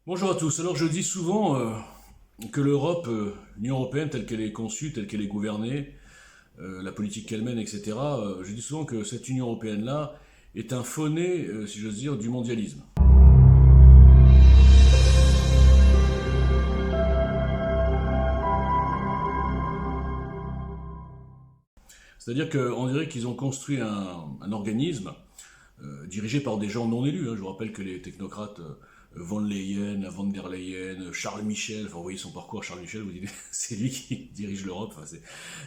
Bonjour à tous. Alors je dis souvent que l'Europe, l'Union européenne telle qu'elle est conçue, telle qu'elle est gouvernée, la politique qu'elle mène, etc. Je dis souvent que cette Union européenne-là est un faux-nez, si j'ose dire, du mondialisme. C'est-à-dire qu'on dirait qu'ils ont construit un organisme dirigé par des gens non élus. Je vous rappelle que les technocrates von Leyen, von der Leyen, Charles Michel, enfin vous voyez son parcours, Charles Michel, vous dites c'est lui qui dirige l'Europe, enfin,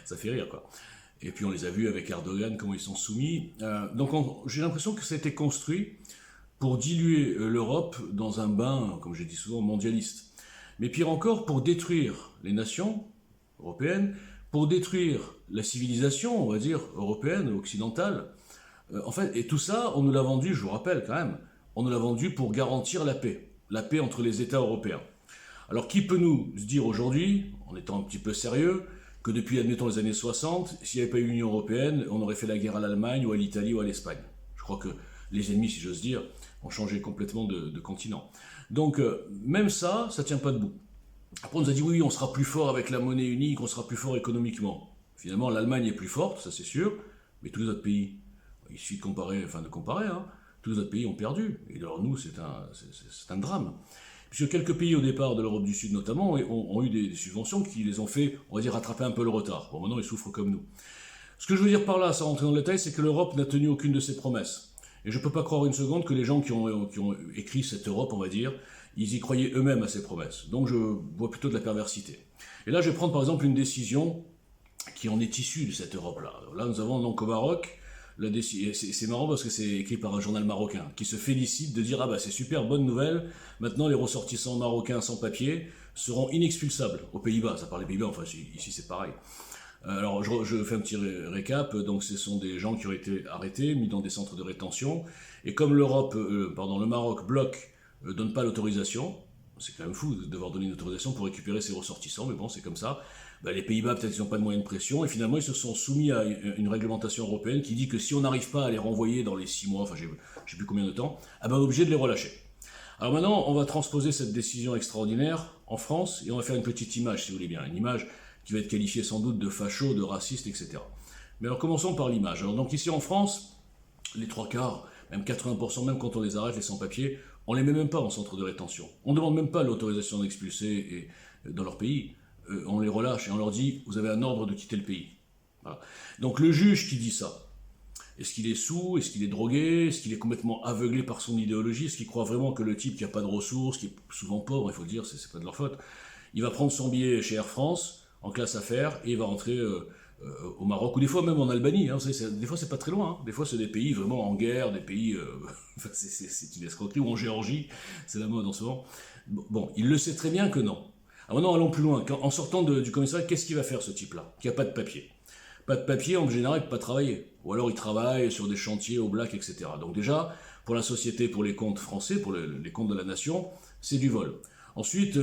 ça fait rire quoi. Et puis on les a vus avec Erdogan, comment ils sont soumis. J'ai l'impression que ça a été construit pour diluer l'Europe dans un bain, comme j'ai dit souvent, mondialiste. Mais pire encore, pour détruire les nations européennes, pour détruire la civilisation, on va dire, européenne, occidentale. En fait, et tout ça, on nous l'a vendu, je vous rappelle quand même, on nous l'a vendu pour garantir la paix entre les États européens. Alors qui peut nous dire aujourd'hui, en étant un petit peu sérieux, que depuis, admettons, les années 60, s'il n'y avait pas eu l'Union européenne, on aurait fait la guerre à l'Allemagne ou à l'Italie ou à l'Espagne. Je crois que les ennemis, si j'ose dire, ont changé complètement de continent. Donc, même ça ne tient pas debout. Après, on nous a dit oui, on sera plus fort avec la monnaie unique, on sera plus fort économiquement. Finalement, l'Allemagne est plus forte, ça c'est sûr, mais tous les autres pays, il suffit de comparer, hein, tous les autres pays ont perdu. Et alors nous, c'est un drame. Puisque quelques pays au départ de l'Europe du Sud notamment ont eu des subventions qui les ont fait, on va dire, rattraper un peu le retard. Bon, maintenant ils souffrent comme nous. Ce que je veux dire par là, sans rentrer dans le détail, c'est que l'Europe n'a tenu aucune de ses promesses. Et je ne peux pas croire une seconde que les gens qui ont écrit cette Europe, on va dire, ils y croyaient eux-mêmes à ces promesses. Donc je vois plutôt de la perversité. Et là, je vais prendre par exemple une décision qui en est issue de cette Europe-là. Là, nous avons donc au Maroc, c'est marrant parce que c'est écrit par un journal marocain qui se félicite de dire ah bah c'est super, bonne nouvelle, maintenant les ressortissants marocains sans papier seront inexpulsables aux Pays-Bas. Ça parle des Pays-Bas, enfin ici c'est pareil. Alors je fais un petit récap, donc ce sont des gens qui ont été arrêtés, mis dans des centres de rétention, et comme le Maroc bloque, donne pas l'autorisation, c'est quand même fou de devoir donner une autorisation pour récupérer ses ressortissants, mais bon c'est comme ça. Les Pays-Bas peut-être qu'ils n'ont pas de moyens de pression, et finalement ils se sont soumis à une réglementation européenne qui dit que si on n'arrive pas à les renvoyer dans les 6 mois, enfin je sais plus combien de temps, on est obligé de les relâcher. Alors maintenant, on va transposer cette décision extraordinaire en France, et on va faire une petite image, si vous voulez bien, une image qui va être qualifiée sans doute de facho, de raciste, etc. Mais alors commençons par l'image. Alors donc ici en France, les 3 quarts, même 80%, même quand on les arrête, les sans-papiers, on les met même pas en centre de rétention. On ne demande même pas l'autorisation d'expulser dans leur pays. On les relâche et on leur dit vous avez un ordre de quitter le pays. Voilà. Donc le juge qui dit ça, est-ce qu'il est saoul, est-ce qu'il est drogué, est-ce qu'il est complètement aveuglé par son idéologie, est-ce qu'il croit vraiment que le type qui n'a pas de ressources, qui est souvent pauvre, il faut le dire, c'est pas de leur faute, il va prendre son billet chez Air France en classe affaires et il va rentrer au Maroc ou des fois même en Albanie. Hein, des fois c'est pas très loin. Hein, des fois c'est des pays vraiment en guerre, des pays, c'est une escroquerie, ou en Géorgie, c'est la mode en ce moment. Bon, il le sait très bien que non. Alors maintenant, allons plus loin. En sortant du commissariat, qu'est-ce qu'il va faire ce type-là, qui n'a pas de papier? Pas de papier, en général, il ne peut pas travailler. Ou alors il travaille sur des chantiers au black, etc. Donc déjà, pour la société, pour les comptes français, pour les comptes de la nation, c'est du vol. Ensuite,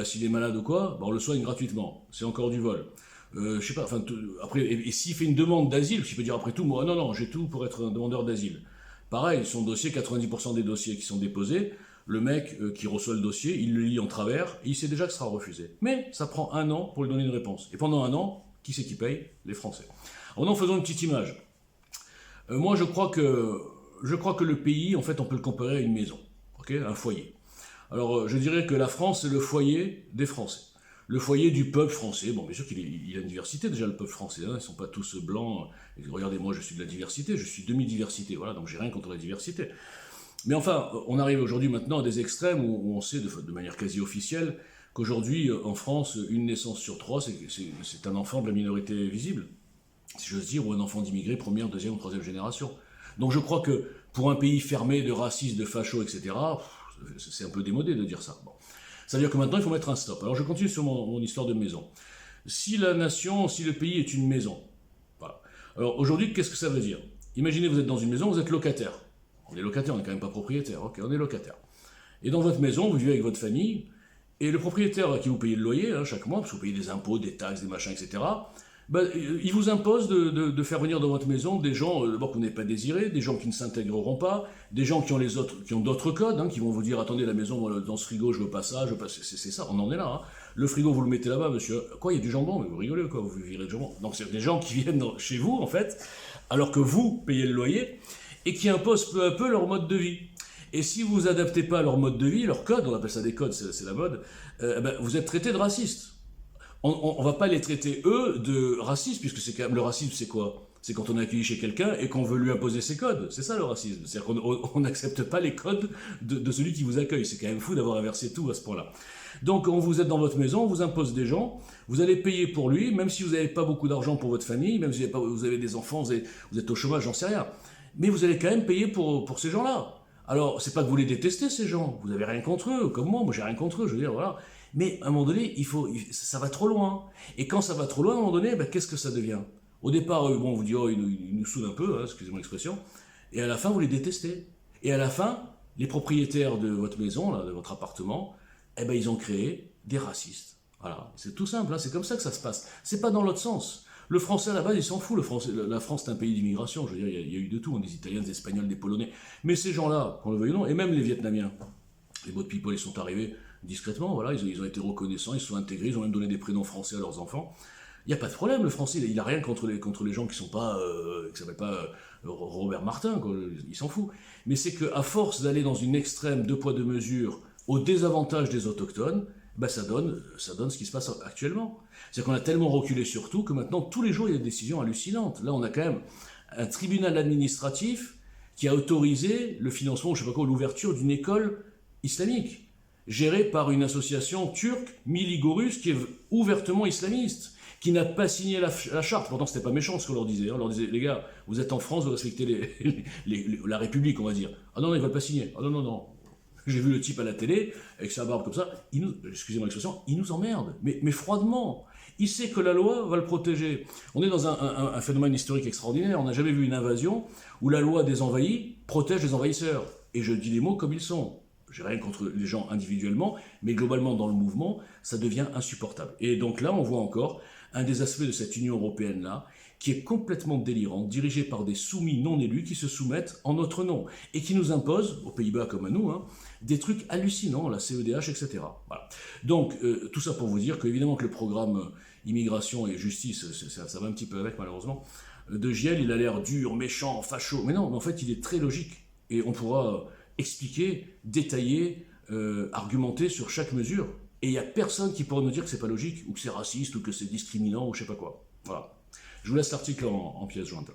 s'il est malade ou quoi, on le soigne gratuitement. C'est encore du vol. Je sais pas, enfin, après, et s'il fait une demande d'asile, il peut dire après tout, moi, non, j'ai tout pour être un demandeur d'asile. Pareil, son dossier, 90% des dossiers qui sont déposés, le mec qui reçoit le dossier, il le lit en travers, et il sait déjà que ce sera refusé. Mais ça prend 1 an pour lui donner une réponse. Et pendant 1 an, qui c'est qui paye? Les Français. Alors, nous faisons une petite image. Moi, je crois que le pays, en fait, on peut le comparer à une maison, okay, un foyer. Alors, je dirais que la France, c'est le foyer des Français. Le foyer du peuple français. Bon, bien sûr qu'il a une diversité, déjà, le peuple français. Hein, ils ne sont pas tous blancs. Et regardez, moi, je suis de la diversité, je suis demi-diversité. Voilà, donc j'ai rien contre la diversité. Mais enfin, on arrive aujourd'hui maintenant à des extrêmes où on sait de manière quasi officielle qu'aujourd'hui, en France, une naissance sur 3, c'est un enfant de la minorité visible, si j'ose dire, ou un enfant d'immigrés première, deuxième ou troisième génération. Donc je crois que pour un pays fermé de racistes, de fachos, etc., c'est un peu démodé de dire ça. Bon. Ça veut dire que maintenant, il faut mettre un stop. Alors je continue sur mon histoire de maison. Si la nation, si le pays est une maison, voilà. Alors aujourd'hui, qu'est-ce que ça veut dire? Imaginez, vous êtes dans une maison, vous êtes locataire. On est locataire, on n'est quand même pas propriétaire. Ok, on est locataire. Et dans votre maison, vous vivez avec votre famille, et le propriétaire à qui vous payez le loyer, hein, chaque mois, parce que vous payez des impôts, des taxes, des machins, etc., Ben, il vous impose de faire venir dans votre maison des gens d'abord que vous n'avez pas désirés, des gens qui ne s'intégreront pas, des gens qui ont qui ont d'autres codes, hein, qui vont vous dire attendez la maison moi, dans ce frigo je veux pas ça, je veux pas c'est ça, on en est là. Hein. Le frigo vous le mettez là-bas monsieur, quoi il y a du jambon, mais vous rigolez quoi, vous virez le jambon. Donc c'est des gens qui viennent chez vous en fait, alors que vous payez le loyer et qui imposent peu à peu leur mode de vie. Et si vous vous adaptez pas à leur mode de vie, leur code, on appelle ça des codes, c'est la mode, ben, vous êtes traité de raciste. On va pas les traiter, eux, de racistes, puisque c'est quand même le racisme, c'est quoi? C'est quand on est accueilli chez quelqu'un et qu'on veut lui imposer ses codes. C'est ça le racisme. C'est-à-dire qu'on n'accepte pas les codes de celui qui vous accueille. C'est quand même fou d'avoir inversé tout à ce point-là. Donc, quand vous êtes dans votre maison, on vous impose des gens, vous allez payer pour lui, même si vous n'avez pas beaucoup d'argent pour votre famille, même si vous avez des enfants, vous êtes au chômage, j'en sais rien. Mais vous allez quand même payer pour ces gens-là. Alors, c'est pas que vous les détestez, ces gens. Vous n'avez rien contre eux, comme moi j'ai rien contre eux, je veux dire, voilà. Mais à un moment donné, ça va trop loin. Et quand ça va trop loin, à un moment donné, ben, qu'est-ce que ça devient? Au départ, bon, on vous dit, oh, ils nous saoulent un peu, hein, excusez-moi l'expression. Et à la fin, vous les détestez. Et à la fin, les propriétaires de votre maison, là, de votre appartement, eh ben, ils ont créé des racistes. Voilà, c'est tout simple, hein, c'est comme ça que ça se passe. C'est pas dans l'autre sens. Le français à la base, il s'en fout. La France, c'est un pays d'immigration. Je veux dire, il y a eu de tout, hein, des Italiens, des Espagnols, des Polonais. Mais ces gens-là, qu'on le veuille ou non, et même les Vietnamiens, les boat people, ils sont arrivés discrètement, voilà, ils ont été reconnaissants, ils se sont intégrés, ils ont même donné des prénoms français à leurs enfants. Il n'y a pas de problème, le français, il n'a rien contre les gens qui sont pas, qui s'appellent pas Robert Martin, quoi, il s'en fout. Mais c'est qu'à force d'aller dans une extrême deux poids deux mesures au désavantage des autochtones, ben ça donne ce qui se passe actuellement. C'est-à-dire qu'on a tellement reculé sur tout que maintenant, tous les jours, il y a des décisions hallucinantes. Là, on a quand même un tribunal administratif qui a autorisé le financement, je sais pas quoi, l'ouverture d'une école islamique, gérée par une association turque, Miligorus, qui est ouvertement islamiste, qui n'a pas signé la charte. Pourtant, c'était pas méchant ce qu'on leur disait. On leur disait, les gars, vous êtes en France, vous respectez la République, on va dire. Ah non, non, ils veulent pas signer. Ah non, non, non. J'ai vu le type à la télé, avec sa barbe comme ça, excusez-moi l'expression, il nous emmerde, mais froidement. Il sait que la loi va le protéger. On est dans un phénomène historique extraordinaire. On n'a jamais vu une invasion où la loi des envahis protège les envahisseurs. Et je dis les mots comme ils sont. J'ai rien contre les gens individuellement, mais globalement dans le mouvement, ça devient insupportable. Et donc là, on voit encore un des aspects de cette Union européenne-là, qui est complètement délirante, dirigée par des soumis non élus qui se soumettent en notre nom, et qui nous imposent, aux Pays-Bas comme à nous, hein, des trucs hallucinants, la CEDH, etc. Voilà. Donc, tout ça pour vous dire qu'évidemment que le programme immigration et justice, ça va un petit peu avec malheureusement, de Giel, il a l'air dur, méchant, facho, mais non, mais en fait, il est très logique, et on pourra expliquer, détailler, argumenter sur chaque mesure. Et il n'y a personne qui pourra nous dire que c'est pas logique, ou que c'est raciste, ou que c'est discriminant, ou je sais pas quoi. Voilà. Je vous laisse l'article en pièce jointe là.